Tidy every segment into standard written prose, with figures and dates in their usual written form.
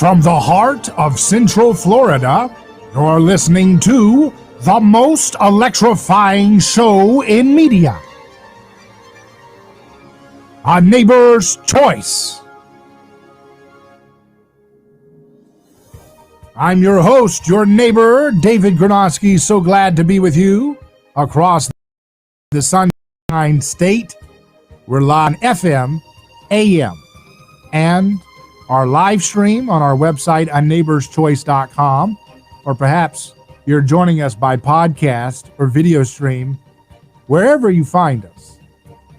From the heart of Central Florida, you're listening to the most electrifying show in media, A Neighbor's Choice. I'm your host, your neighbor, David Granosky. So glad to be with you across the Sunshine State. We're live on FM, AM, and our live stream on our website, aneighborschoice.com, or perhaps you're joining us by podcast or video stream, wherever you find us.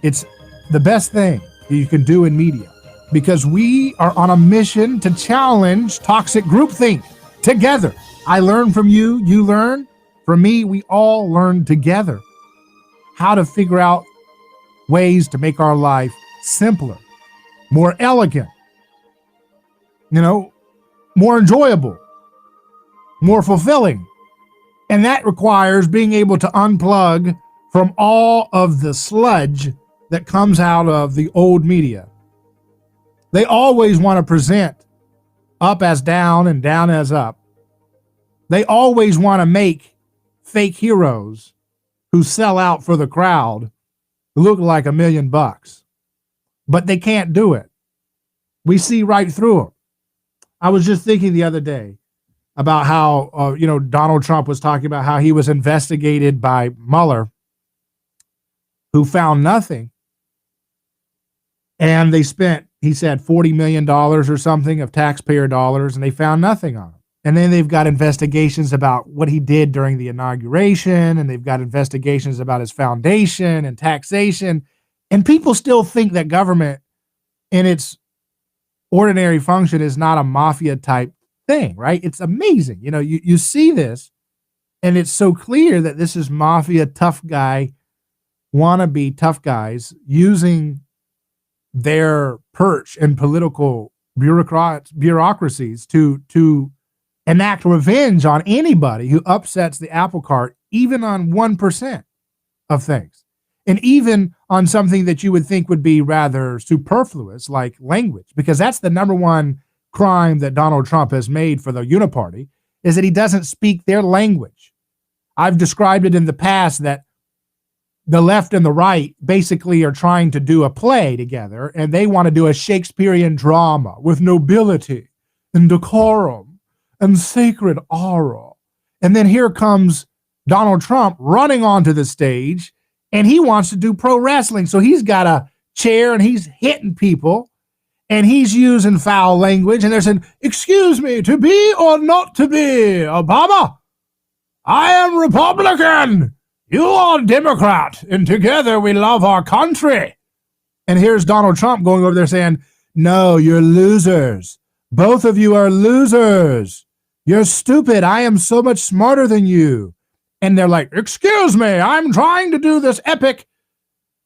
It's the best thing you can do in media because we are on a mission to challenge toxic groupthink together. I learn from you, you learn from me. We all learn together how to figure out ways to make our life simpler, more elegant, more enjoyable, more fulfilling. And that requires being able to unplug from all of the sludge that comes out of the old media. They always want to present up as down and down as up. They always want to make fake heroes who sell out for the crowd look like $1 million, but they can't do it. We see right through them. I was just thinking the other day about how, Donald Trump was talking about how he was investigated by Mueller, who found nothing. And they spent, he said, $40 million or something of taxpayer dollars, and they found nothing on him. And then they've got investigations about what he did during the inauguration, and they've got investigations about his foundation and taxation. And people still think that government in its ordinary function is not a mafia type thing, right? It's amazing. You see this, and it's so clear that this is mafia tough guy, wannabe tough guys using their perch in political bureaucracies to enact revenge on anybody who upsets the apple cart, even on 1% of things. And even on something that you would think would be rather superfluous, like language, because that's the number one crime that Donald Trump has made for the Uniparty, is that he doesn't speak their language. I've described it in the past that the left and the right basically are trying to do a play together, and they want to do a Shakespearean drama with nobility and decorum and sacred aura. And then here comes Donald Trump running onto the stage, and he wants to do pro wrestling. So he's got a chair and he's hitting people and he's using foul language. And they're saying, "Excuse me, to be or not to be, Obama? I am Republican. You are Democrat. And together we love our country." And here's Donald Trump going over there saying, "No, you're losers. Both of you are losers. You're stupid. I am so much smarter than you." And they're like, "Excuse me, I'm trying to do this epic,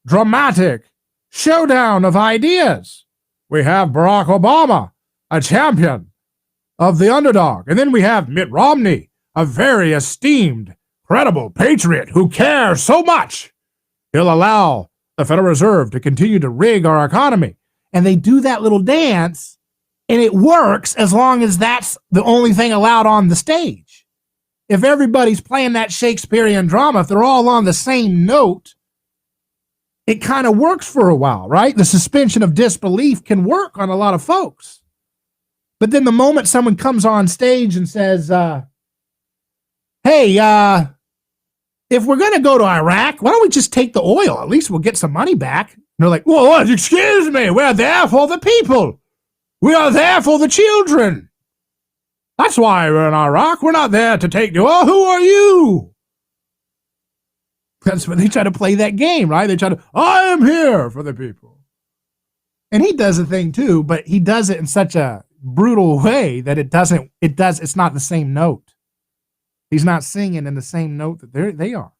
dramatic showdown of ideas. We have Barack Obama, a champion of the underdog. And then we have Mitt Romney, a very esteemed, credible patriot who cares so much he'll allow the Federal Reserve to continue to rig our economy." And they do that little dance, and it works as long as that's the only thing allowed on the stage. If everybody's playing that Shakespearean drama, if they're all on the same note, it kind of works for a while, right? The suspension of disbelief can work on a lot of folks. But then the moment someone comes on stage and says, "Hey, if we're going to go to Iraq, why don't we just take the oil? At least we'll get some money back." And they're like, "Well, excuse me, we're there for the people. We are there for the children. That's why we're in Iraq. We're not there to take you. Oh, who are you?" That's when they try to play that game, right? They try to, "I am here for the people." And he does a thing too, but he does it in such a brutal way that it's not the same note. He's not singing in the same note that they are.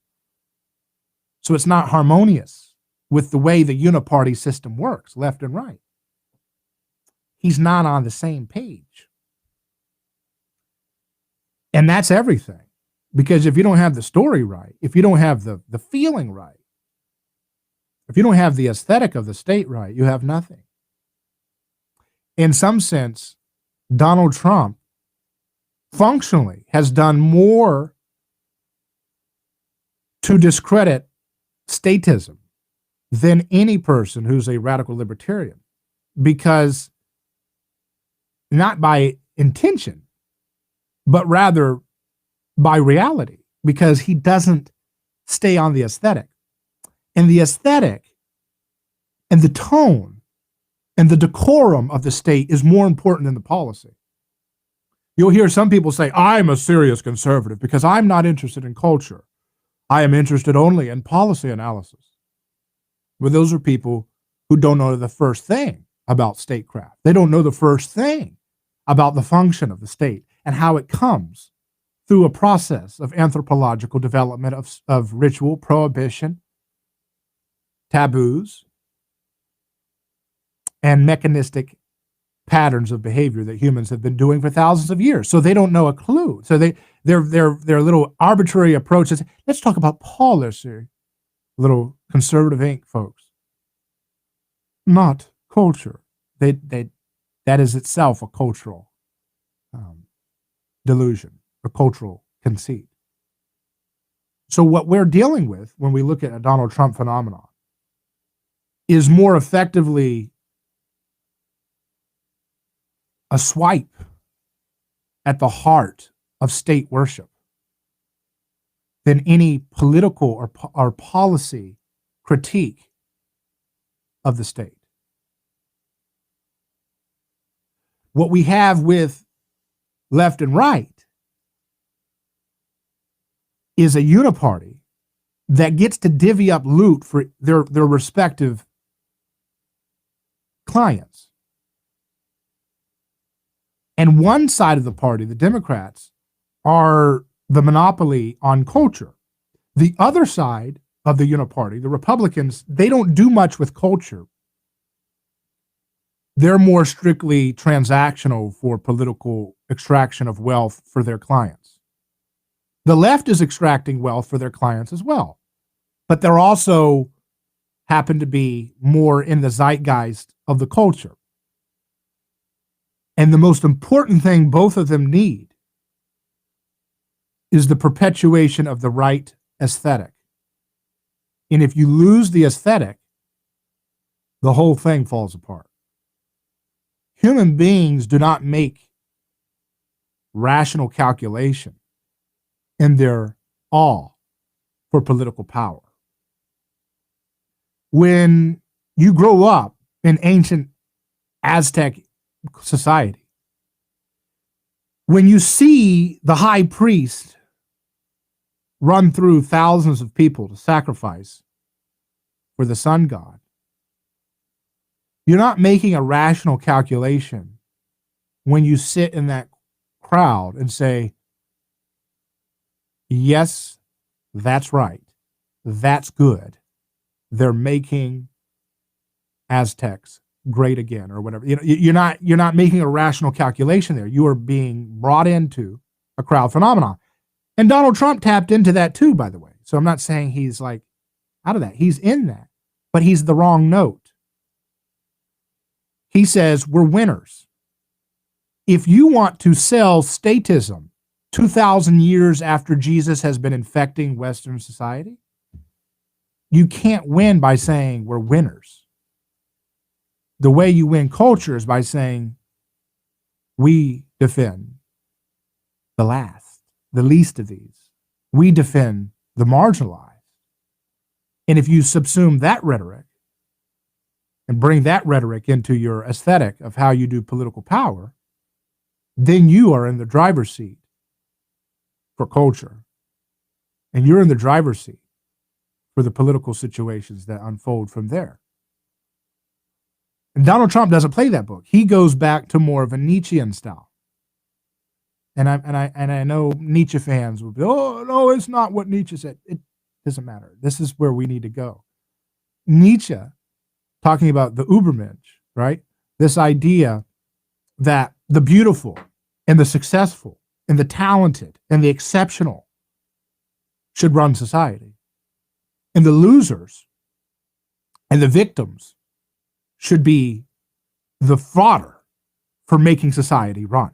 So it's not harmonious with the way the uniparty system works, left and right. He's not on the same page. And that's everything. Because if you don't have the story right, if you don't have the feeling right, if you don't have the aesthetic of the state right, you have nothing. In some sense, Donald Trump functionally has done more to discredit statism than any person who's a radical libertarian, because not by intention, but rather by reality, because he doesn't stay on the aesthetic. And the aesthetic and the tone and the decorum of the state is more important than the policy. You'll hear some people say, I'm a serious conservative because I'm not interested in culture. I am interested only in policy analysis. But those are people who don't know the first thing about statecraft. They don't know the first thing about the function of the state and how it comes through a process of anthropological development of ritual, prohibition, taboos, and mechanistic patterns of behavior that humans have been doing for thousands of years. So they don't know a clue. So their little arbitrary approaches. Let's talk about policy, little conservative ink folks. Not culture. That is itself a cultural delusion, a cultural conceit. So what we're dealing with when we look at a Donald Trump phenomenon is more effectively a swipe at the heart of state worship than any political or policy critique of the state. What we have with left and right is a uniparty that gets to divvy up loot for their respective clients. And one side of the party, the Democrats, are the monopoly on culture. The other side of the uniparty, the Republicans, they don't do much with culture. They're more strictly transactional for political extraction of wealth for their clients. The left is extracting wealth for their clients as well, but they're also happen to be more in the zeitgeist of the culture. And the most important thing both of them need is the perpetuation of the right aesthetic. And if you lose the aesthetic, the whole thing falls apart. Human beings do not make rational calculation in their awe for political power. When you grow up in ancient Aztec society, when you see the high priest run through thousands of people to sacrifice for the sun god, you're not making a rational calculation when you sit in that crowd and say, yes, that's right, that's good, they're making Aztecs great again, or whatever. You're not making a rational calculation there. You are being brought into a crowd phenomenon. And Donald Trump tapped into that too, by the way. So I'm not saying he's like out of that. He's in that, but he's the wrong note. He says we're winners. If you want to sell statism 2,000 years after Jesus has been infecting Western society, you can't win by saying we're winners. The way you win culture is by saying we defend the last, the least of these. We defend the marginalized. And if you subsume that rhetoric and bring that rhetoric into your aesthetic of how you do political power, then you are in the driver's seat for culture. And you're in the driver's seat for the political situations that unfold from there. And Donald Trump doesn't play that book. He goes back to more of a Nietzschean style. And I know Nietzsche fans will be, oh, no, it's not what Nietzsche said. It doesn't matter. This is where we need to go. Nietzsche, talking about the Übermensch, right? This idea that the beautiful and the successful and the talented and the exceptional should run society. And the losers and the victims should be the fodder for making society run.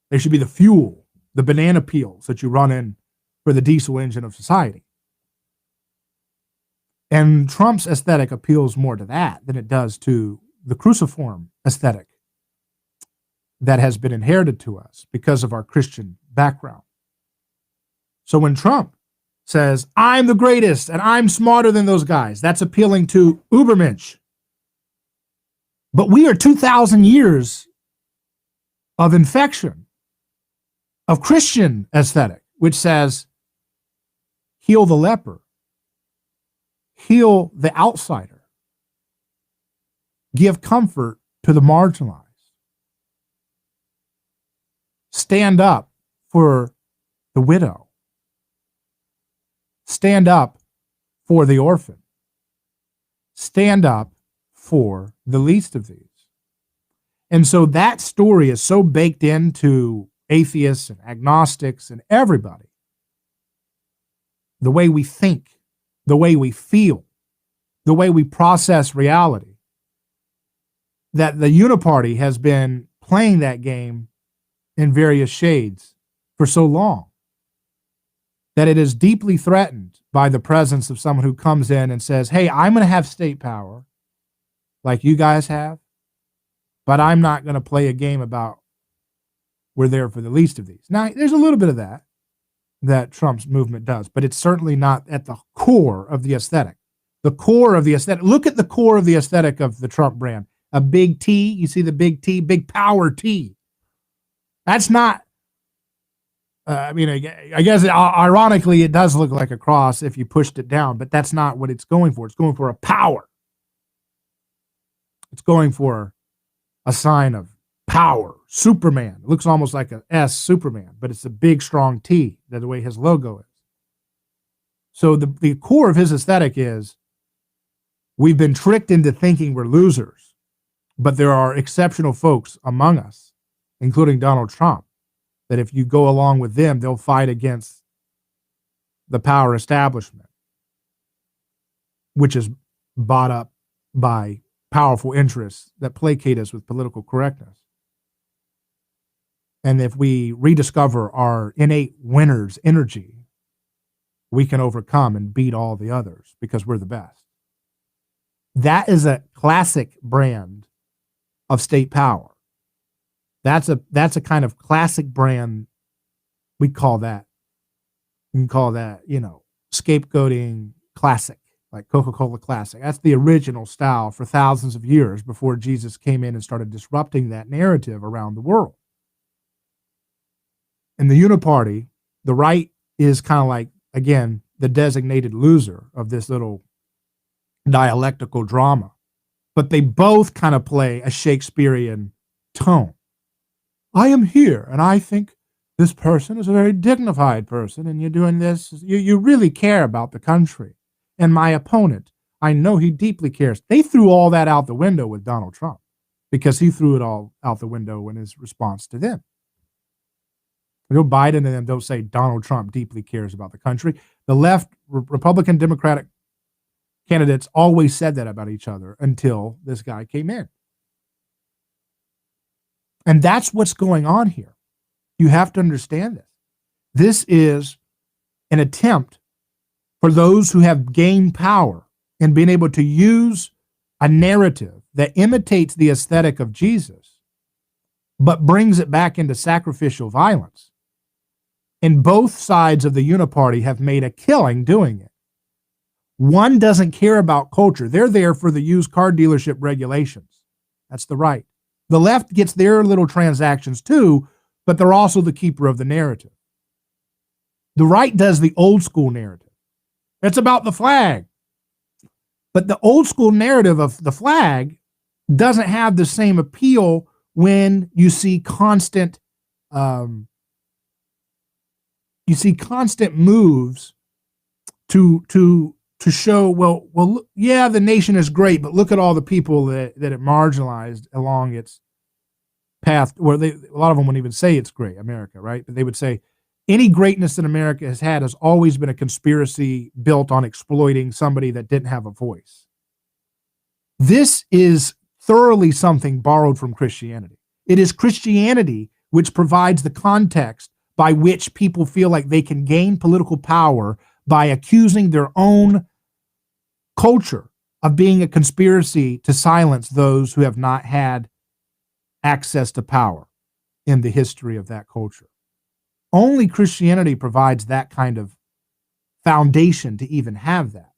They should be the fuel, the banana peels that you run in for the diesel engine of society. And Trump's aesthetic appeals more to that than it does to the cruciform aesthetic that has been inherited to us because of our Christian background. So when Trump says, I'm the greatest and I'm smarter than those guys, that's appealing to Ubermensch. But we are 2,000 years of infection of Christian aesthetic, which says, heal the leper, heal the outsider, give comfort to the marginalized, stand up for the widow, stand up for the orphan, stand up for the least of these. And so that story is so baked into atheists and agnostics and everybody. The way we think, the way we feel, the way we process reality, that the Uniparty has been playing that game in various shades for so long that it is deeply threatened by the presence of someone who comes in and says, hey, I'm going to have state power like you guys have, but I'm not going to play a game about we're there for the least of these. Now, there's a little bit of that Trump's movement does, but it's certainly not at the core of the aesthetic. The core of the aesthetic, look at the core of the aesthetic of the Trump brand. A big T, you see the big T, big power T. That's not, I guess ironically it does look like a cross if you pushed it down, but that's not what it's going for. It's going for a power. It's going for a sign of power. Superman. It looks almost like an S, Superman, but it's a big, strong T, the way his logo is. So the core of his aesthetic is we've been tricked into thinking we're losers, but there are exceptional folks among us, including Donald Trump, that if you go along with them, they'll fight against the power establishment, which is bought up by powerful interests that placate us with political correctness. And if we rediscover our innate winner's energy, we can overcome and beat all the others because we're the best. That is a classic brand of state power. That's a kind of classic brand. We call that, you can call that, scapegoating classic, like Coca-Cola Classic. That's the original style for thousands of years before Jesus came in and started disrupting that narrative around the world. In the Uniparty, the right is kind of like, again, the designated loser of this little dialectical drama. But they both kind of play a Shakespearean tone. I am here, and I think this person is a very dignified person, and you're doing this. You really care about the country. And my opponent, I know he deeply cares. They threw all that out the window with Donald Trump because he threw it all out the window in his response to them. Joe Biden and them don't say Donald Trump deeply cares about the country. The left, Republican, Democratic candidates always said that about each other until this guy came in. And that's what's going on here. You have to understand this. This is an attempt for those who have gained power and been able to use a narrative that imitates the aesthetic of Jesus, but brings it back into sacrificial violence. And both sides of the Uniparty have made a killing doing it. One doesn't care about culture. They're there for the used car dealership regulations. That's the right. The left gets their little transactions too, but they're also the keeper of the narrative. The right does the old school narrative. It's about the flag. But the old school narrative of the flag doesn't have the same appeal when you see constant moves to show, well, yeah, the nation is great, but look at all the people that it marginalized along its path. Where a lot of them wouldn't even say it's great, America, right? But they would say any greatness that America has had has always been a conspiracy built on exploiting somebody that didn't have a voice. This is thoroughly something borrowed from Christianity. It is Christianity which provides the context by which people feel like they can gain political power by accusing their own culture of being a conspiracy to silence those who have not had access to power in the history of that culture. Only Christianity provides that kind of foundation to even have that.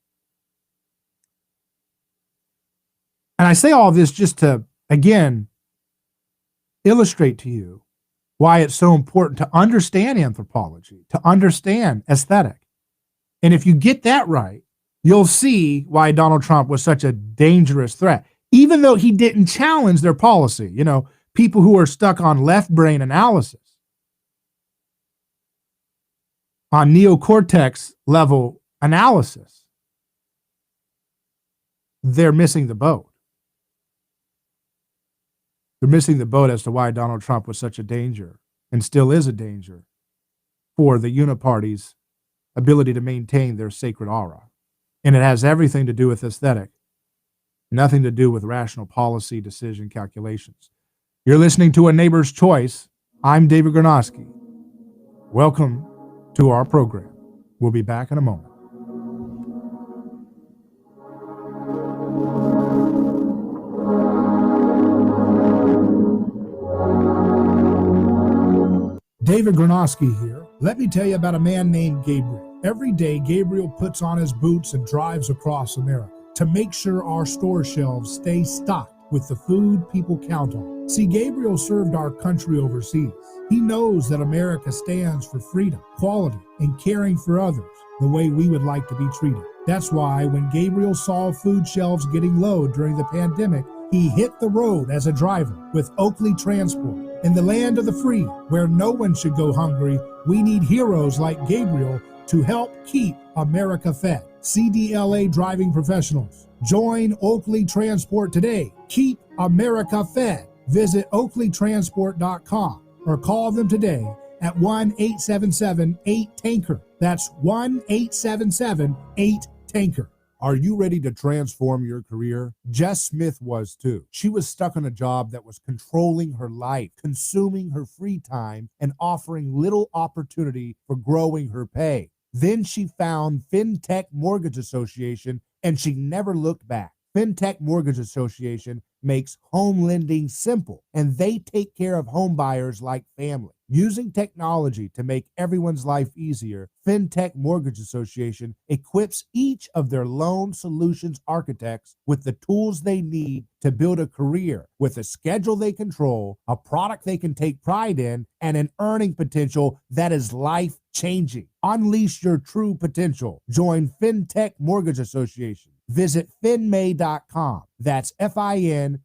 And I say all this just to, again, illustrate to you why it's so important to understand anthropology, to understand aesthetic. And if you get that right, you'll see why Donald Trump was such a dangerous threat, even though he didn't challenge their policy. You know, people who are stuck on left brain analysis, on neocortex level analysis, they're missing the boat. They're missing the boat as to why Donald Trump was such a danger and still is a danger for the uniparty's ability to maintain their sacred aura. And it has everything to do with aesthetic, nothing to do with rational policy decision calculations. You're listening to A Neighbor's Choice. I'm David Gornosky. Welcome to our program. We'll be back in a moment. David Gornosky here. Let me tell you about a man named Gabriel. Every day, Gabriel puts on his boots and drives across America to make sure our store shelves stay stocked with the food people count on. See, Gabriel served our country overseas. He knows that America stands for freedom, quality, and caring for others the way we would like to be treated. That's why when Gabriel saw food shelves getting low during the pandemic, he hit the road as a driver with Oakley Transport. In the land of the free, where no one should go hungry, we need heroes like Gabriel to help keep America fed. CDLA driving professionals. Join Oakley Transport today. Keep America fed. Visit oakleytransport.com or call them today at 1-877-8-TANKER. That's 1-877-8-TANKER. Are you ready to transform your career? Jess Smith was too. She was stuck on a job that was controlling her life, consuming her free time, and offering little opportunity for growing her pay. Then she found FinTech Mortgage Association, and she never looked back. FinTech Mortgage Association makes home lending simple, and they take care of home buyers like family. Using technology to make everyone's life easier, FinTech Mortgage Association equips each of their loan solutions architects with the tools they need to build a career with a schedule they control, a product they can take pride in, and an earning potential that is life-changing. Unleash your true potential. Join FinTech Mortgage Association. Visit finmay.com. That's FINMAE.com.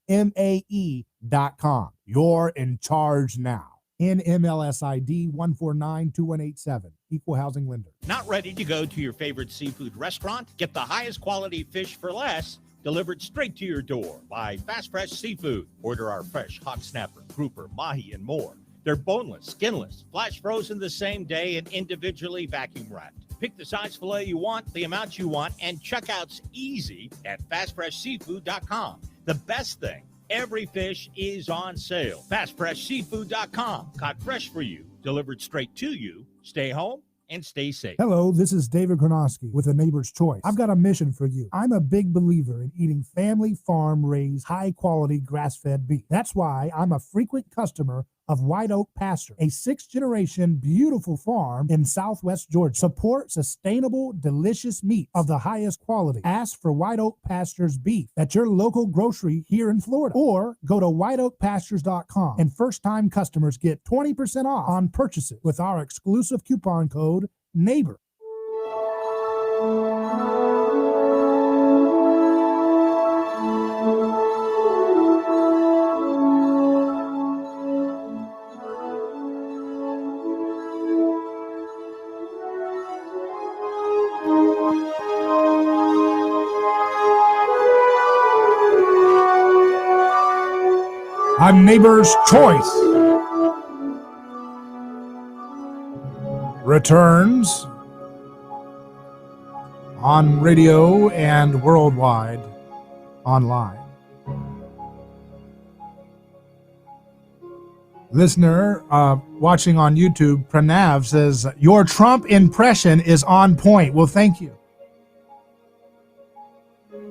You're in charge now. NMLS ID 1492187. Equal housing lender. Not ready to go to your favorite seafood restaurant? Get the highest quality fish for less delivered straight to your door by Fast Fresh Seafood. Order our fresh hot snapper, grouper, mahi, and more. They're boneless, skinless, flash frozen the same day, and individually vacuum wrapped. Pick the size filet you want, the amount you want, and checkout's easy at fastfreshseafood.com. The best thing, every fish is on sale. FastFreshSeafood.com. Caught fresh for you, delivered straight to you. Stay home and stay safe. Hello, this is David Gornosky with A Neighbor's Choice. I've got a mission for you. I'm a big believer in eating family farm-raised, high-quality grass-fed beef. That's why I'm a frequent customer of White Oak Pasture, a sixth-generation beautiful farm in southwest Georgia. Support sustainable, delicious meat of the highest quality. Ask for White Oak Pasture's beef at your local grocery here in Florida, or go to whiteoakpastures.com, and first-time customers get 20% off on purchases with our exclusive coupon code NEIGHBOR. A Neighbor's Choice returns on radio and worldwide online. Listener watching on YouTube, Pranav, says, your Trump impression is on point. Well, thank you.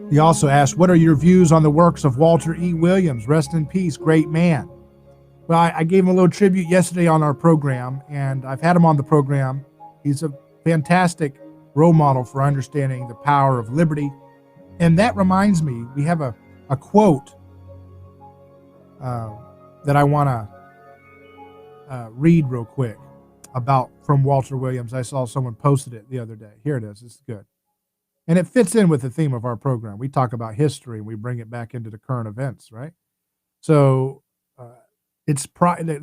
He also asked, what are your views on the works of Walter E. Williams? Rest in peace, great man. Well, I gave him a little tribute yesterday on our program, and I've had him on the program. He's a fantastic role model for understanding the power of liberty. And that reminds me, we have a quote that I want to read real quick about from Walter Williams. I saw someone posted it the other day. Here it is. It's good. And it fits in with the theme of our program. We talk about history and we bring it back into the current events, right? So this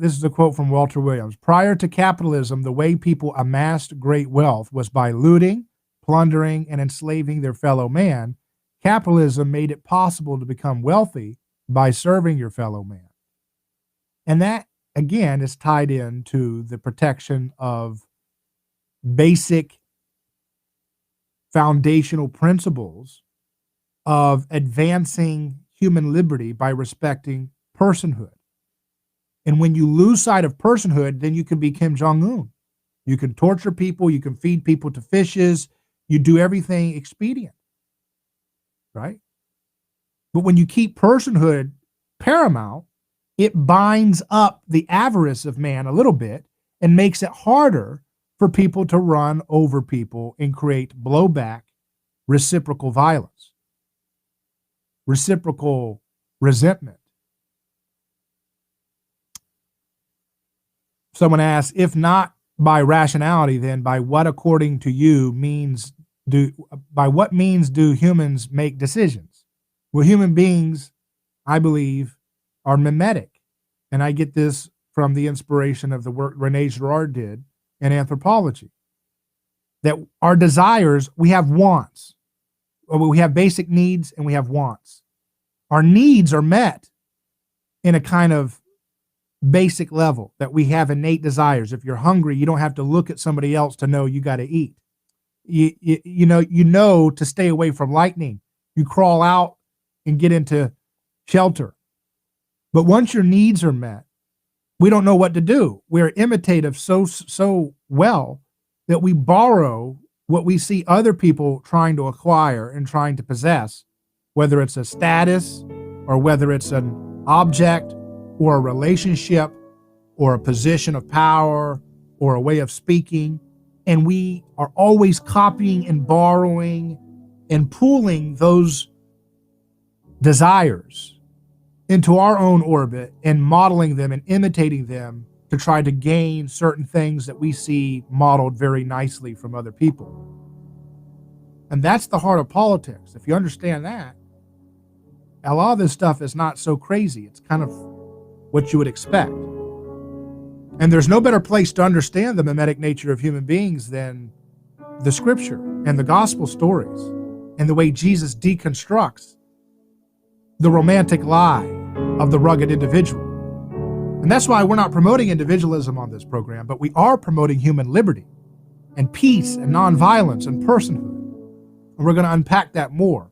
is a quote from Walter Williams. Prior to capitalism, the way people amassed great wealth was by looting, plundering, and enslaving their fellow man. Capitalism made it possible to become wealthy by serving your fellow man. And that, again, is tied into the protection of basic foundational principles of advancing human liberty by respecting personhood. And when you lose sight of personhood, then you can be Kim Jong-un. You can torture people, you can feed people to fishes, you do everything expedient, right? But when you keep personhood paramount, it binds up the avarice of man a little bit and makes it harder for people to run over people and create blowback, reciprocal violence, reciprocal resentment. Someone asks, if not by rationality, then by what, according to you, by what means do humans make decisions? Well, human beings, I believe, are mimetic. And I get this from the inspiration of the work Rene Girard did in anthropology. That our desires, we have wants. We have basic needs and we have wants. Our needs are met in a kind of basic level, that we have innate desires. If you're hungry, you don't have to look at somebody else to know you got to eat. You know to stay away from lightning. You crawl out and get into shelter. But once your needs are met, we don't know what to do. We're imitative so well that we borrow what we see other people trying to acquire and trying to possess, whether it's a status or whether it's an object or a relationship or a position of power or a way of speaking. And we are always copying and borrowing and pooling those desires into our own orbit and modeling them and imitating them to try to gain certain things that we see modeled very nicely from other people. And that's the heart of politics. If you understand that, a lot of this stuff is not so crazy. It's kind of what you would expect. And there's no better place to understand the mimetic nature of human beings than the scripture and the gospel stories and the way Jesus deconstructs the romantic lie of the rugged individual. And that's why we're not promoting individualism on this program, but we are promoting human liberty and peace and nonviolence and personhood. And we're going to unpack that more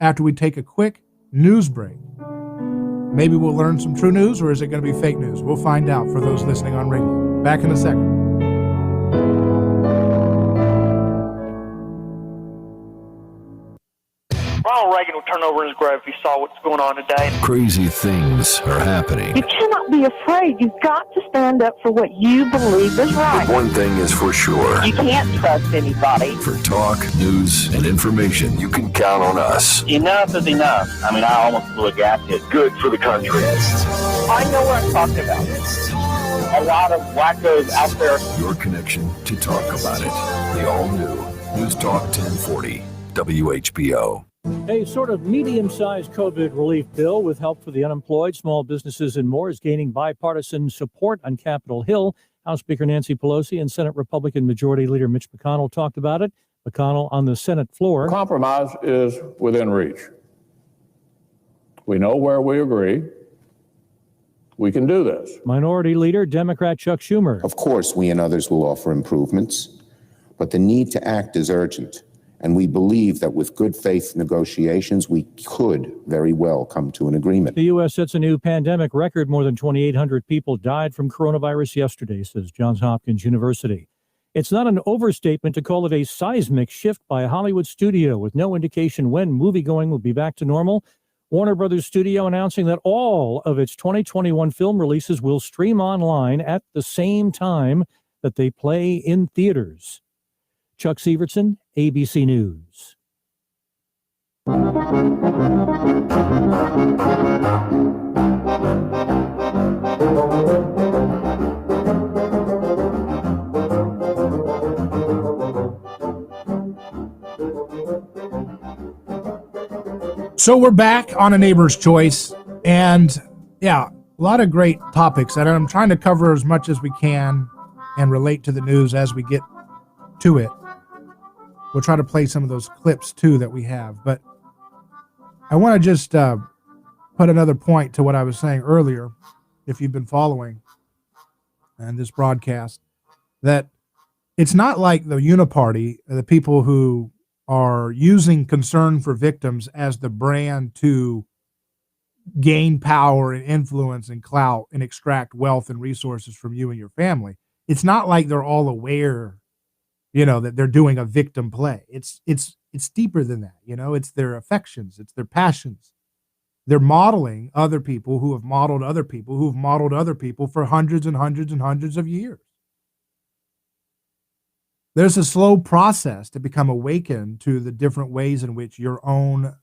after we take a quick news break. Maybe we'll learn some true news, or is it going to be fake news? We'll find out for those listening on radio. Back in a second. Ronald Reagan will turn over in his grave if he saw what's going on today. Crazy things are happening. You cannot be afraid. You've got to stand up for what you believe is right. But one thing is for sure. You can't trust anybody. For talk, news, and information, you can count on us. Enough is enough. I mean, I almost blew a gasket. Good for the country. I know what I'm talking about. A lot of wackos out there. Your connection to talk about it. The all-new News Talk 1040, WHBO. A sort of medium-sized COVID relief bill with help for the unemployed, small businesses, and more is gaining bipartisan support on Capitol Hill. House Speaker Nancy Pelosi and Senate Republican Majority Leader Mitch McConnell talked about it. McConnell on the Senate floor. Compromise is within reach. We know where we agree. We can do this. Minority Leader Democrat Chuck Schumer. Of course, we and others will offer improvements, but the need to act is urgent. And we believe that with good faith negotiations, we could very well come to an agreement. The U.S. sets a new pandemic record. More than 2,800 people died from coronavirus yesterday, says Johns Hopkins University. It's not an overstatement to call it a seismic shift by a Hollywood studio with no indication when moviegoing will be back to normal. Warner Brothers Studio announcing that all of its 2021 film releases will stream online at the same time that they play in theaters. Chuck Severson, ABC News. So we're back on A Neighbor's Choice, and yeah, a lot of great topics, and I'm trying to cover as much as we can and relate to the news as we get to it. We'll try to play some of those clips too that we have, but I want to just put another point to what I was saying earlier, if you've been following and this broadcast, that it's not like the Uniparty, the people who are using concern for victims as the brand to gain power and influence and clout and extract wealth and resources from you and your family. It's not like they're all aware, that they're doing a victim play. It's deeper than that. It's their affections, it's their passions. They're modeling other people who have modeled other people who have modeled other people for hundreds and hundreds and hundreds of years. There's a slow process to become awakened to the different ways in which your own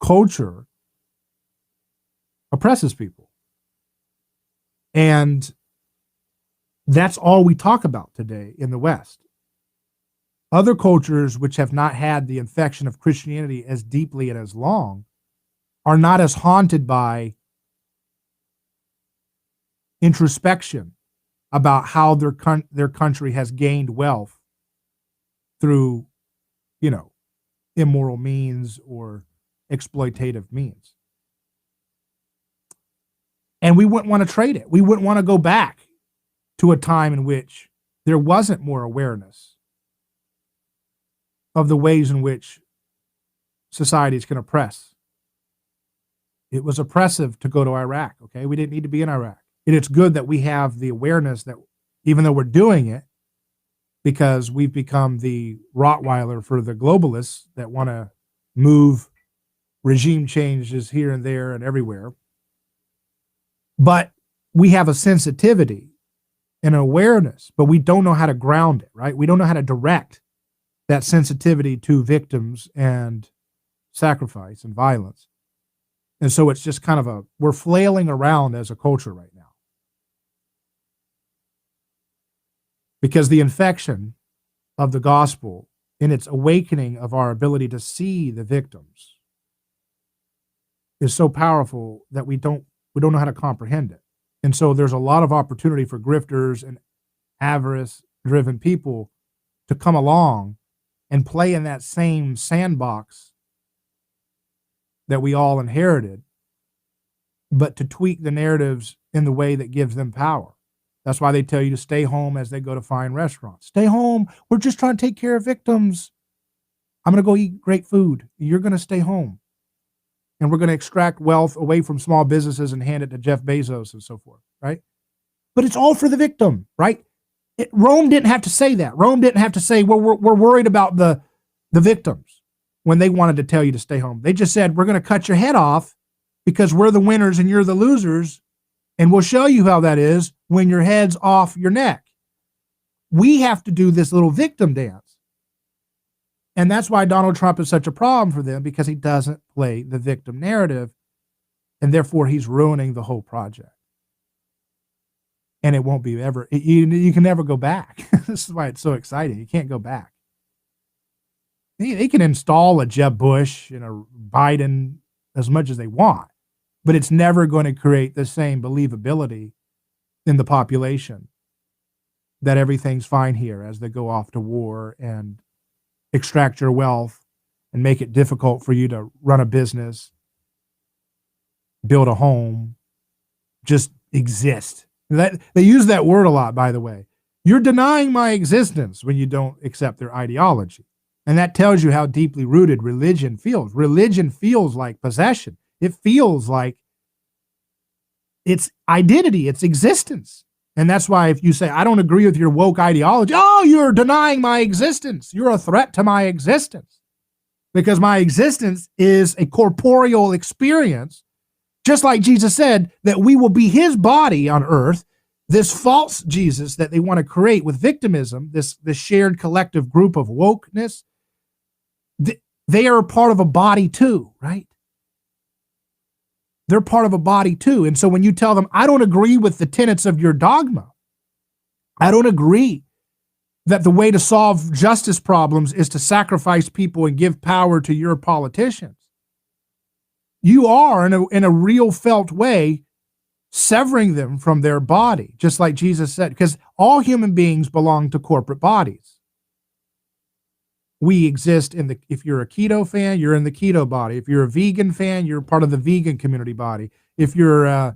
culture oppresses people. And that's all we talk about today in the West. Other cultures which have not had the infection of Christianity as deeply and as long are not as haunted by introspection about how their country has gained wealth through, immoral means or exploitative means. And we wouldn't want to trade it. We wouldn't want to go back to a time in which there wasn't more awareness of the ways in which societies can oppress. It was oppressive to go to Iraq, okay? We didn't need to be in Iraq. And it's good that we have the awareness that even though we're doing it, because we've become the Rottweiler for the globalists that want to move regime changes here and there and everywhere. But we have a sensitivity and awareness, but we don't know how to ground it, right? We don't know how to direct that sensitivity to victims and sacrifice and violence. And so it's just kind of we're flailing around as a culture right now. Because the infection of the gospel in its awakening of our ability to see the victims is so powerful that we don't know how to comprehend it. And so there's a lot of opportunity for grifters and avarice-driven people to come along and play in that same sandbox that we all inherited, but to tweak the narratives in the way that gives them power. That's why they tell you to stay home as they go to fine restaurants. Stay home. We're just trying to take care of victims. I'm going to go eat great food. You're going to stay home. And we're going to extract wealth away from small businesses and hand it to Jeff Bezos and so forth, right? But it's all for the victim, right? Rome didn't have to say that. Rome didn't have to say, well, we're worried about the victims when they wanted to tell you to stay home. They just said, we're going to cut your head off because we're the winners and you're the losers. And we'll show you how that is when your head's off your neck. We have to do this little victim dance. And that's why Donald Trump is such a problem for them, because he doesn't play the victim narrative. And therefore, he's ruining the whole project. And it won't be ever, you can never go back. This is why it's so exciting. You can't go back. They can install a Jeb Bush and a Biden as much as they want, but it's never going to create the same believability in the population that everything's fine here as they go off to war and extract your wealth and make it difficult for you to run a business, build a home, just exist. They use that word a lot, by the way. You're denying my existence when you don't accept their ideology. And that tells you how deeply rooted religion feels. Religion feels like possession. It feels like its identity, its existence. And that's why if you say, I don't agree with your woke ideology, oh, you're denying my existence. You're a threat to my existence. Because my existence is a corporeal experience, just like Jesus said that we will be his body on earth. This false Jesus that they want to create with victimism, this shared collective group of wokeness, they are part of a body too, right? They're part of a body too. And so when you tell them, I don't agree with the tenets of your dogma, I don't agree that the way to solve justice problems is to sacrifice people and give power to your politicians, you are in a real felt way severing them from their body, just like Jesus said, because all human beings belong to corporate bodies. We exist if you're a keto fan, you're in the keto body. If you're a vegan fan, you're part of the vegan community body. If you're a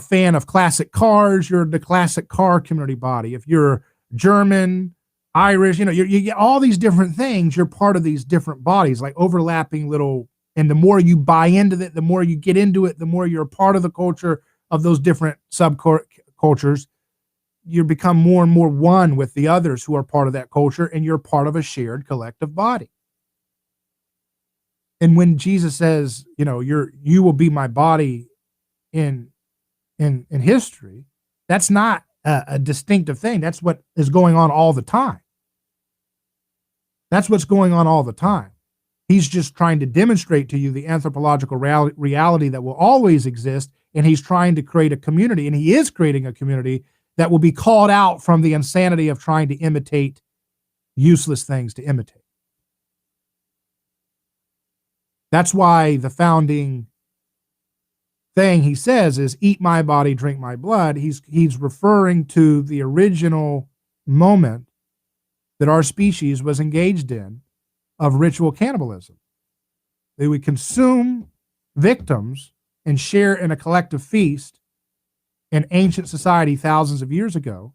fan of classic cars, you're the classic car community body. If you're German, Irish, you get all these different things. You're part of these different bodies, like overlapping little, and the more you buy into it, the more you get into it, the more you're a part of the culture of those different subcultures. You become more and more one with the others who are part of that culture, and you're part of a shared collective body. And when Jesus says, you will be my body in history, that's not a distinctive thing. That's what is going on all the time. That's what's going on all the time. He's just trying to demonstrate to you the anthropological reality that will always exist, and he's trying to create a community, and he is creating a community that will be called out from the insanity of trying to imitate useless things to imitate. That's why the founding thing he says is, eat my body, drink my blood. He's referring to the original moment that our species was engaged in of ritual cannibalism. They would consume victims and share in a collective feast in ancient society thousands of years ago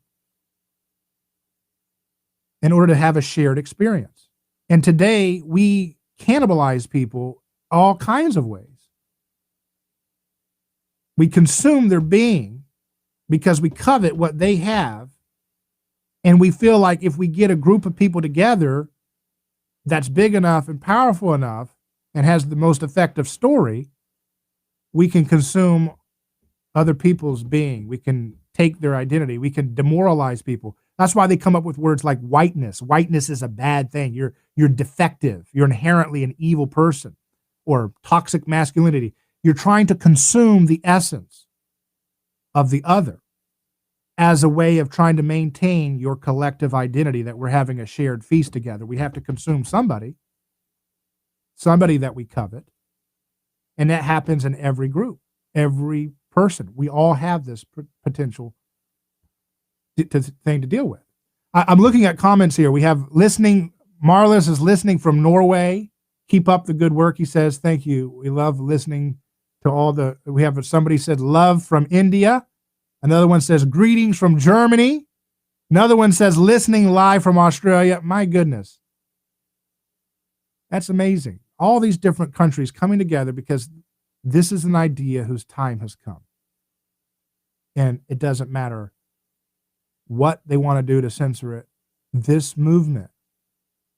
in order to have a shared experience. And today we cannibalize people all kinds of ways. We consume their being because we covet what they have, and we feel like if we get a group of people together that's big enough and powerful enough and has the most effective story, we can consume other people's being. We can take their identity. We can demoralize people. That's why they come up with words like whiteness. Whiteness is a bad thing. You're defective. You're inherently an evil person. Or toxic masculinity. You're trying to consume the essence of the other as a way of trying to maintain your collective identity that we're having a shared feast together. We have to consume somebody that we covet. And that happens in every group, every person. We all have this potential thing to deal with. I'm looking at comments here. We have listening. Marlis is listening from Norway. Keep up the good work, he says. Thank you. We love listening to we have somebody said love from India. Another one says greetings from Germany. Another one says listening live from Australia. My goodness. That's amazing. All these different countries coming together because this is an idea whose time has come. And it doesn't matter what they want to do to censor it. This movement,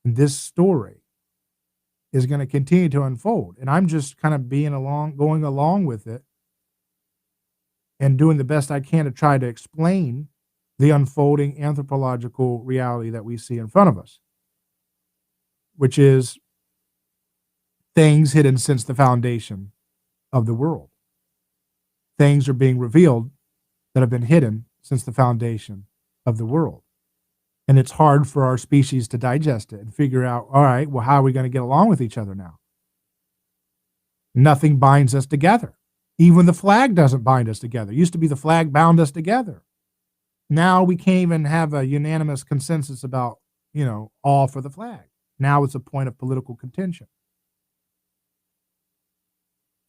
this story is going to continue to unfold. And I'm just kind of going along with it and doing the best I can to try to explain the unfolding anthropological reality that we see in front of us, which is things hidden since the foundation of the world. Things are being revealed that have been hidden since the foundation of the world. And it's hard for our species to digest it and figure out, all right, well, how are we going to get along with each other now? Nothing binds us together. Even the flag doesn't bind us together. It used to be the flag bound us together. Now we can't even have a unanimous consensus about, all for the flag. Now it's a point of political contention.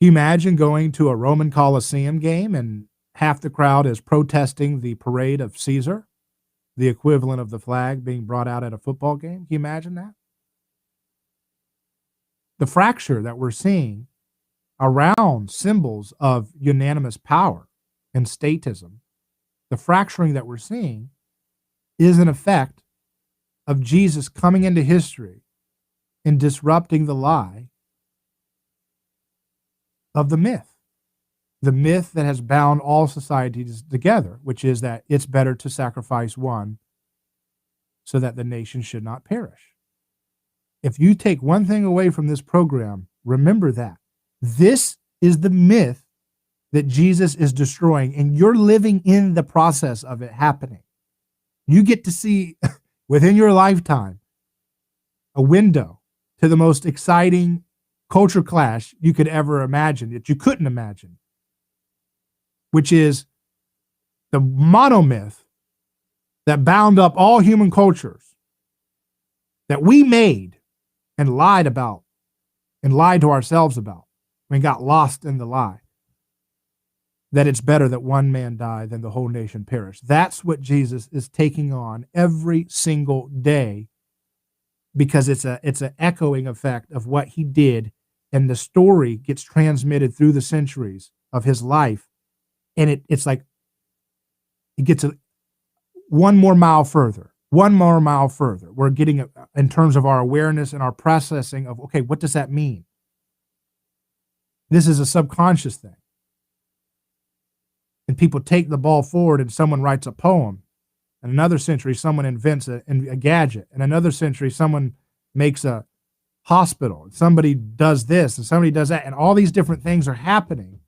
Can you imagine going to a Roman Colosseum game and half the crowd is protesting the parade of Caesar? The equivalent of the flag being brought out at a football game. Can you imagine that? the fracture that we're seeing around symbols of unanimous power and statism, the fracturing that we're seeing is an effect of Jesus coming into history and disrupting the lie of the myth that has bound all societies together, which is that it's better to sacrifice one so that the nation should not perish. If you take one thing away from this program, remember that. This is the myth that Jesus is destroying, and you're living in the process of it happening. You get to see within your lifetime a window to the most exciting culture clash you could ever imagine, that you couldn't imagine, which is the monomyth that bound up all human cultures that we made and lied about and lied to ourselves about. We got lost in the lie that it's better that one man die than the whole nation perish. That's what Jesus is taking on every single day, because it's an echoing effect of what he did, and the story gets transmitted through the centuries of his life, and it's like it gets one more mile further. We're getting, in terms of our awareness and our processing of, okay, what does that mean? This is a subconscious thing. And people take the ball forward and someone writes a poem. In another century, someone invents a gadget. In another century, someone makes a hospital. Somebody does this and somebody does that. And all these different things are happening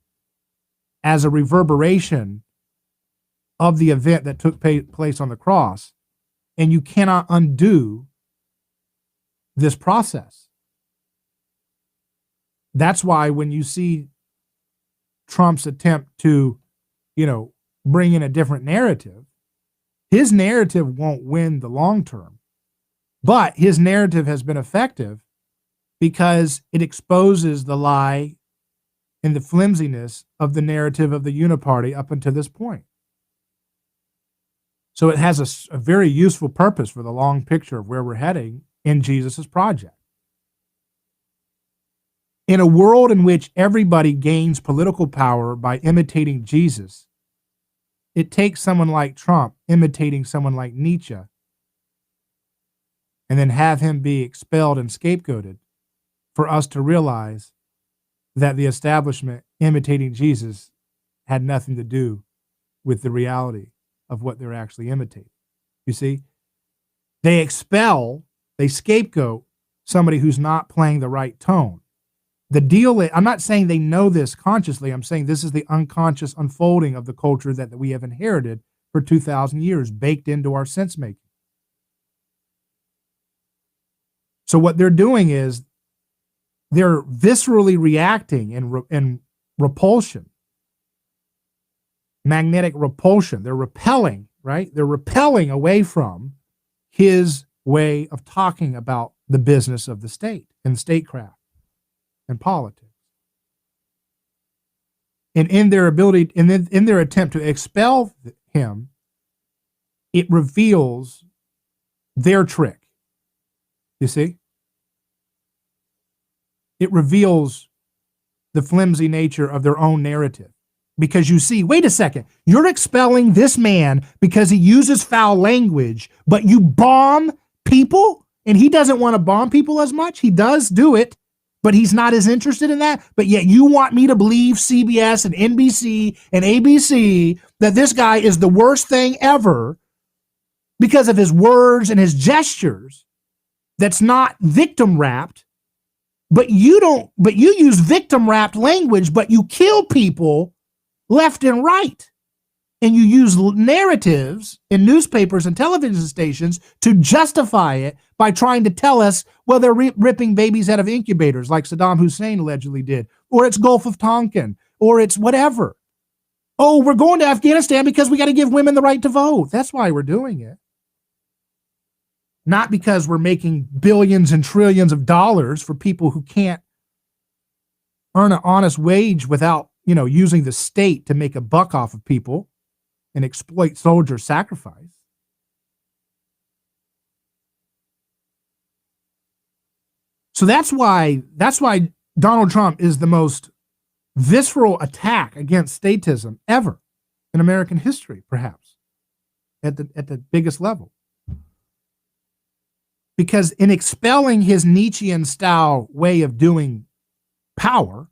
as a reverberation of the event that took place on the cross. And you cannot undo this process. That's why when you see Trump's attempt to, bring in a different narrative, his narrative won't win the long term. But his narrative has been effective because it exposes the lie and the flimsiness of the narrative of the uniparty up until this point. So it has a very useful purpose for the long picture of where we're heading in Jesus's project. In a world in which everybody gains political power by imitating Jesus, it takes someone like Trump imitating someone like Nietzsche and then have him be expelled and scapegoated for us to realize that the establishment imitating Jesus had nothing to do with the reality of what they're actually imitating. You see, they scapegoat somebody who's not playing the right tone. The deal is, I'm not saying they know this consciously. I'm saying this is the unconscious unfolding of the culture that we have inherited for 2,000 years, baked into our sense making. So what they're doing is they're viscerally reacting in repulsion, magnetic repulsion. They're repelling, right? They're repelling away from his way of talking about the business of the state and statecraft and politics. And in their ability, and in their attempt to expel him, it reveals their trick. You see? It reveals the flimsy nature of their own narrative. Because you see, wait a second, you're expelling this man because he uses foul language, but you bomb people, and he doesn't want to bomb people as much. He does do it, but he's not as interested in that. But yet you want me to believe CBS and NBC and ABC that this guy is the worst thing ever because of his words and his gestures. That's not victim wrapped. But you use victim wrapped language, but you kill people left and right. And you use narratives in newspapers and television stations to justify it by trying to tell us, well, they're ripping babies out of incubators like Saddam Hussein allegedly did, or it's Gulf of Tonkin, or it's whatever. Oh, we're going to Afghanistan because we got to give women the right to vote. That's why we're doing it. Not because we're making billions and trillions of dollars for people who can't earn an honest wage without, using the state to make a buck off of people and exploit soldier sacrifice. So that's why Donald Trump is the most visceral attack against statism ever in American history, perhaps at the biggest level. Because in expelling his Nietzschean style way of doing power,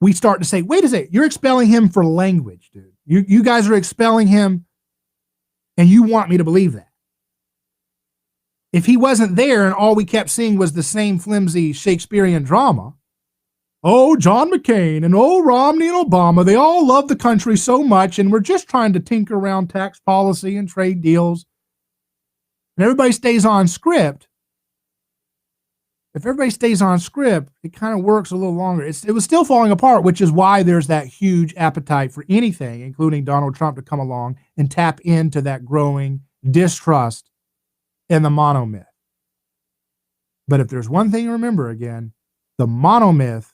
we start to say, wait a second, you're expelling him for language, dude. You guys are expelling him and you want me to believe that. If he wasn't there and all we kept seeing was the same flimsy Shakespearean drama, oh, John McCain and oh, Romney and Obama, they all love the country so much and we're just trying to tinker around tax policy and trade deals, and everybody stays on script. If everybody stays on script, it kind of works a little longer. It was still falling apart, which is why there's that huge appetite for anything, including Donald Trump, to come along and tap into that growing distrust in the monomyth. But if there's one thing to remember again, the monomyth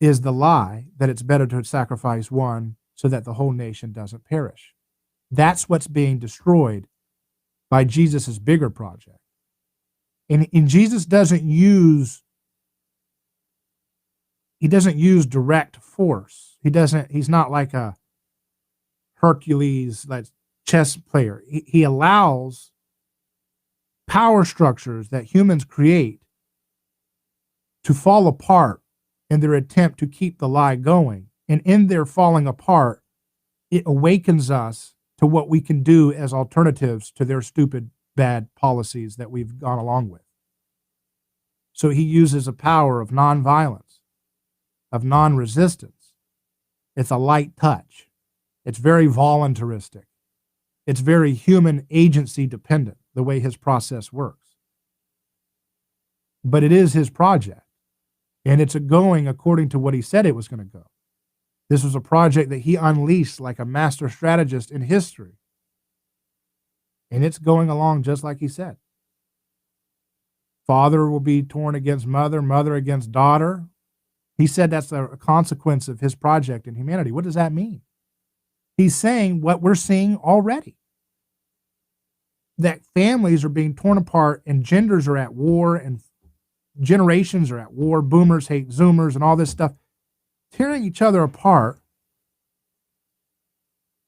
is the lie that it's better to sacrifice one so that the whole nation doesn't perish. That's what's being destroyed by Jesus's bigger project. And Jesus doesn't use direct force. He's not like a Hercules, like chess player. He allows power structures that humans create to fall apart in their attempt to keep the lie going. And in their falling apart, it awakens us to what we can do as alternatives to their stupid, bad policies that we've gone along with. So he uses a power of nonviolence, of non-resistance. It's a light touch. It's very voluntaristic. It's very human agency dependent, the way his process works. But it is his project, and it's going according to what he said it was going to go. This was a project that he unleashed like a master strategist in history. And it's going along just like he said. Father will be torn against mother, mother against daughter. He said that's a consequence of his project in humanity. What does that mean? He's saying what we're seeing already. That families are being torn apart and genders are at war and generations are at war. Boomers hate Zoomers and all this stuff. Tearing each other apart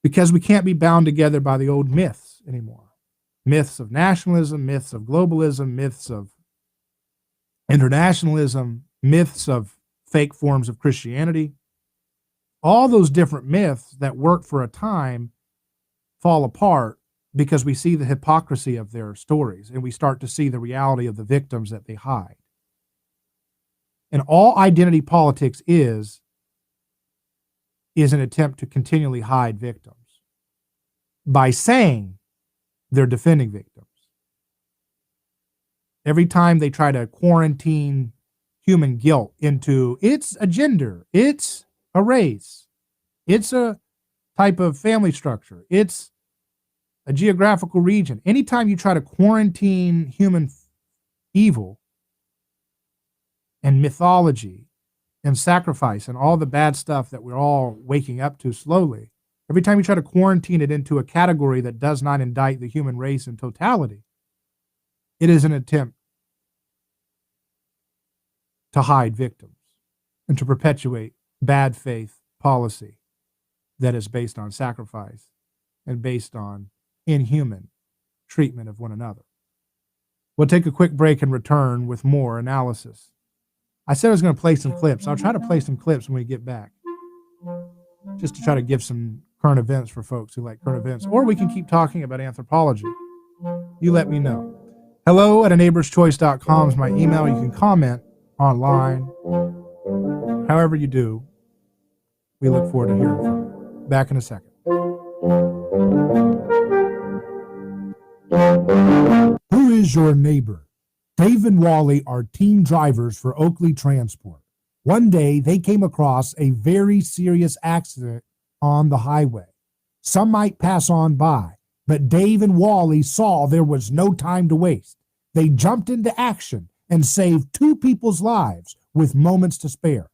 because we can't be bound together by the old myths anymore. Myths of nationalism, myths of globalism, myths of internationalism, myths of fake forms of Christianity. All those different myths that work for a time fall apart because we see the hypocrisy of their stories and we start to see the reality of the victims that they hide. And all identity politics is an attempt to continually hide victims by saying they're defending victims. Every time they try to quarantine human guilt into it's a gender, it's a race, it's a type of family structure, it's a geographical region. Anytime you try to quarantine human evil and mythology and sacrifice and all the bad stuff that we're all waking up to slowly, every time you try to quarantine it into a category that does not indict the human race in totality, it is an attempt to hide victims and to perpetuate bad faith policy that is based on sacrifice and based on inhuman treatment of one another. We'll take a quick break and return with more analysis. I said I was going to play some clips. I'll try to play some clips when we get back, just to try to give some current events for folks who like current events, or we can keep talking about anthropology. You let me know. hello@aneighborschoice.com is my email. You can comment online. However you do, we look forward to hearing from you. Back in a second. Who is your neighbor? Dave and Wally are team drivers for Oakley Transport. One day, they came across a very serious accident on the highway. Some might pass on by, but Dave and Wally saw there was no time to waste. They jumped into action and saved 2 people's lives with moments to spare.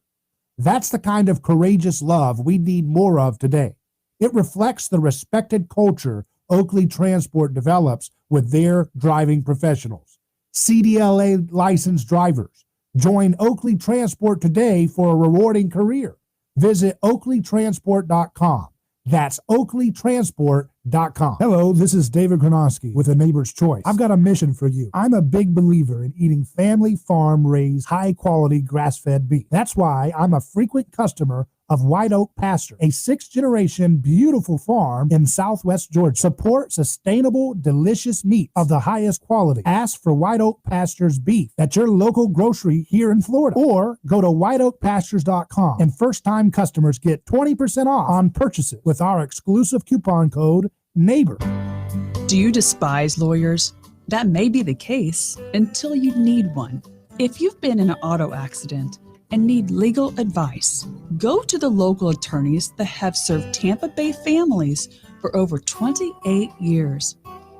That's the kind of courageous love we need more of today. It reflects the respected culture Oakley Transport develops with their driving professionals. CDLA licensed drivers. Join Oakley Transport today for a rewarding career. Visit oakleytransport.com. That's oakleytransport.com. Hello, this is David Gronowski with A Neighbor's Choice. I've got a mission for you. I'm a big believer in eating family farm-raised, high-quality grass-fed beef. That's why I'm a frequent customer of White Oak Pasture, a sixth-generation beautiful farm in southwest Georgia. Support sustainable, delicious meat of the highest quality. Ask for White Oak Pasture's beef at your local grocery here in Florida, or go to whiteoakpastures.com, and first-time customers get 20% off on purchases with our exclusive coupon code NEIGHBOR. Do you despise lawyers? That may be the case until you need one. If you've been in an auto accident and need legal advice, go to the local attorneys that have served Tampa Bay families for over 28 years.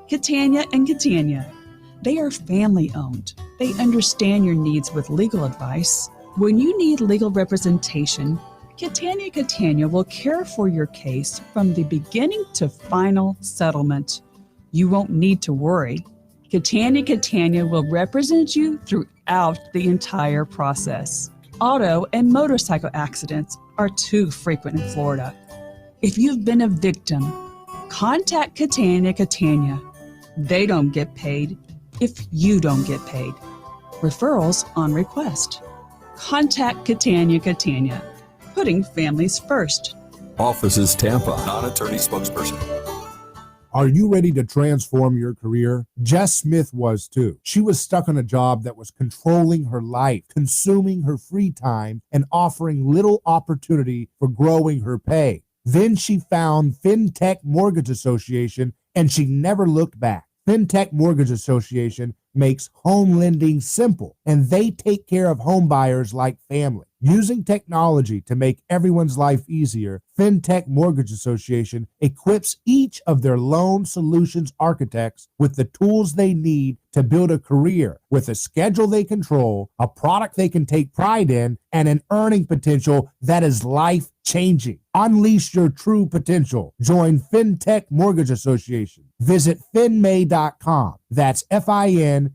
Catania and Catania. They are family owned. They understand your needs with legal advice. When you need legal representation, Catania will care for your case from the beginning to final settlement. You won't need to worry. Catania will represent you throughout the entire process. Auto and motorcycle accidents are too frequent in Florida. If you've been a victim, contact Catania. They don't get paid if you don't get paid. Referrals on request. Contact Catania. Putting families first. Offices Tampa, non-attorney spokesperson. Are you ready to transform your career? Jess Smith was too. She was stuck on a job that was controlling her life, consuming her free time, and offering little opportunity for growing her pay. Then she found FinTech Mortgage Association, and she never looked back. FinTech Mortgage Association makes home lending simple, and they take care of home buyers like family. Using technology to make everyone's life easier, FinTech Mortgage Association equips each of their loan solutions architects with the tools they need to build a career with a schedule they control, a product they can take pride in, and an earning potential that is life-changing. Unleash your true potential. Join FinTech Mortgage Association. Visit finmay.com. That's FINMAE.com.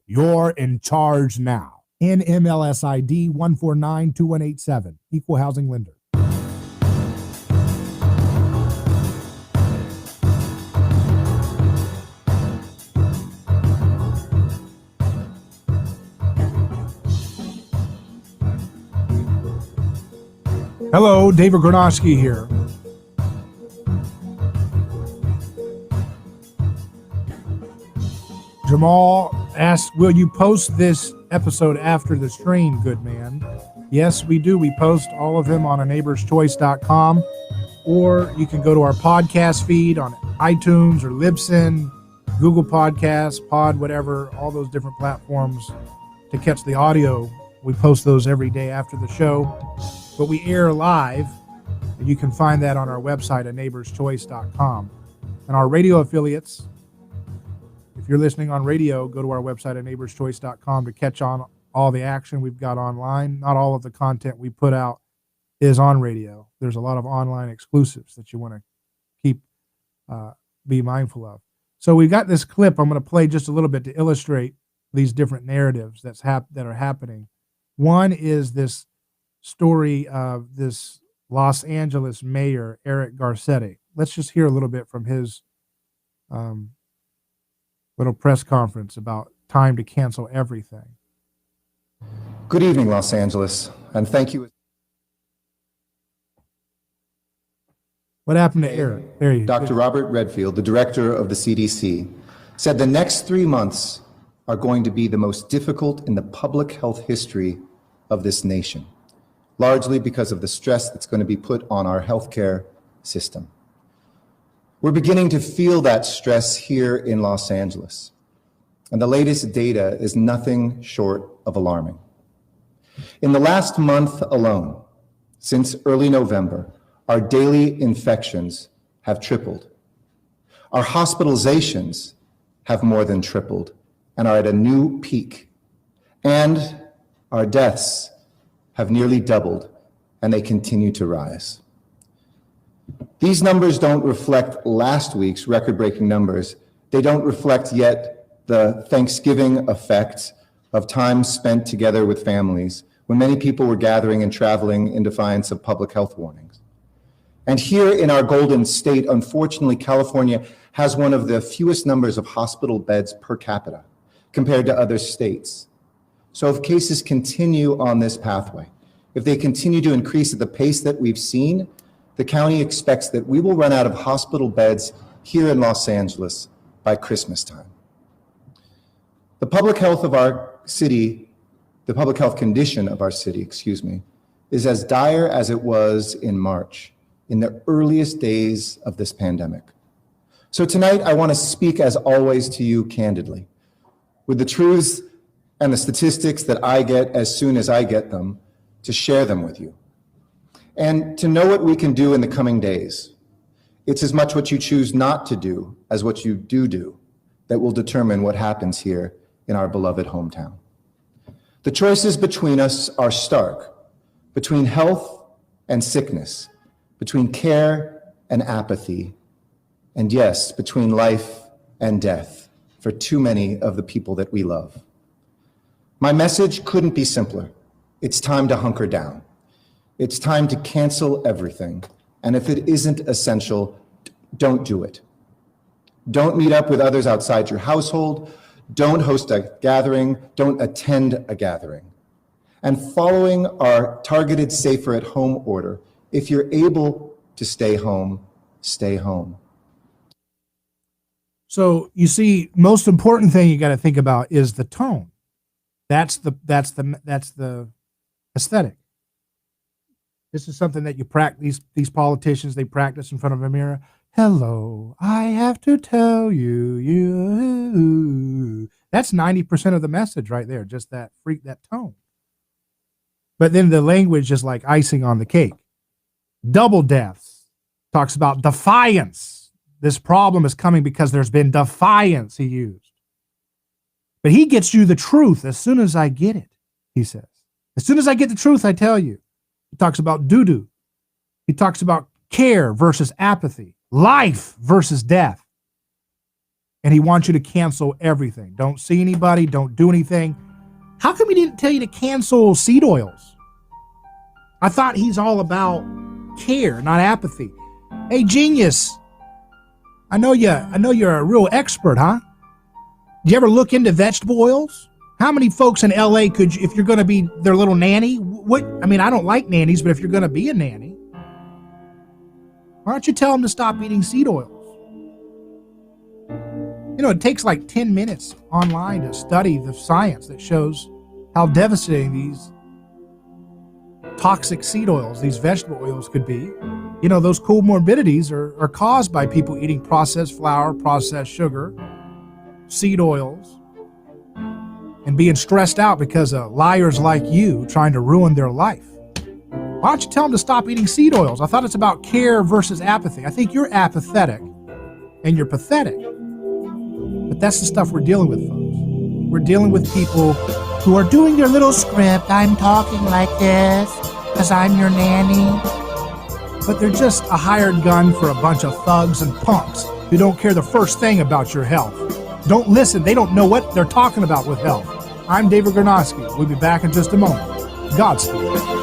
You're in charge now. NMLS ID 1492187. Equal housing lender. Hello, David Gronowski here. Jamal asked, will you post this episode after the stream, good man? Yes, we do. We post all of them on aneighborschoice.com, or you can go to our podcast feed on iTunes or Libsyn, Google Podcasts, Pod, whatever, all those different platforms to catch the audio. We post those every day after the show, but we air live, and you can find that on our website at aneighborschoice.com. And our radio affiliates, if you're listening on radio, go to our website at neighborschoice.com to catch on all the action we've got online. Not all of the content we put out is on radio. There's a lot of online exclusives that you want to keep, be mindful of. So we've got this clip I'm going to play just a little bit to illustrate these different narratives that are happening. One is this story of this Los Angeles mayor, Eric Garcetti. Let's just hear a little bit from his little press conference about time to cancel everything. Good evening, Los Angeles, and thank you. What happened to Eric? There you go. Dr. Robert Redfield, the director of the CDC, said the next 3 months are going to be the most difficult in the public health history of this nation, largely because of the stress that's going to be put on our healthcare system. We're beginning to feel that stress here in Los Angeles, and the latest data is nothing short of alarming. In the last month alone, since early November, our daily infections have tripled. Our hospitalizations have more than tripled and are at a new peak. And our deaths have nearly doubled, and they continue to rise. These numbers don't reflect last week's record-breaking numbers. They don't reflect yet the Thanksgiving effect of time spent together with families when many people were gathering and traveling in defiance of public health warnings. And here in our Golden State, unfortunately, California has one of the fewest numbers of hospital beds per capita compared to other states. So if cases continue on this pathway, if they continue to increase at the pace that we've seen, the county expects that we will run out of hospital beds here in Los Angeles by Christmas time. The public health of our city, the public health condition of our city, is as dire as it was in March, in the earliest days of this pandemic. So tonight, I want to speak, as always, to you candidly, with the truths and the statistics that I get as soon as I get them, to share them with you, and to know what we can do in the coming days. It's as much what you choose not to do as what you do that will determine what happens here in our beloved hometown. The choices between us are stark, between health and sickness, between care and apathy, and yes, between life and death for too many of the people that we love. My message couldn't be simpler. It's time to hunker down. It's time to cancel everything. And if it isn't essential, don't do it. Don't meet up with others outside your household. Don't host a gathering. Don't attend a gathering. And following our targeted safer at home order, if you're able to stay home, stay home. So you see, most important thing you got to think about is the tone. That's the aesthetic. This is something that you practice. These politicians, they practice in front of a mirror. Hello, I have to tell you. That's 90% of the message right there. Just that tone. But then the language is like icing on the cake. Double deaths talks about defiance. This problem is coming because there's been defiance, he used. But he gets you the truth as soon as I get it, he says. As soon as I get the truth, I tell you. He talks about doo-doo. He talks about care versus apathy, life versus death. And he wants you to cancel everything. Don't see anybody, don't do anything. How come he didn't tell you to cancel seed oils? I thought he's all about care, not apathy. Hey, genius. I know you're a real expert, huh? Do you ever look into vegetable oils? How many folks in LA could you, if you're going to be their little nanny? I don't like nannies, but if you're going to be a nanny, why don't you tell them to stop eating seed oils? It takes like 10 minutes online to study the science that shows how devastating these toxic seed oils, these vegetable oils could be. Those comorbidities are caused by people eating processed flour, processed sugar, seed oils, and being stressed out because of liars like you trying to ruin their life. Why don't you tell them to stop eating seed oils? I thought it's about care versus apathy. I think you're apathetic and you're pathetic. But that's the stuff we're dealing with, folks. We're dealing with people who are doing their little script. I'm talking like this because I'm your nanny. But they're just a hired gun for a bunch of thugs and punks who don't care the first thing about your health. Don't listen. They don't know what they're talking about with health. I'm David Gornosky. We'll be back in just a moment. Godspeed.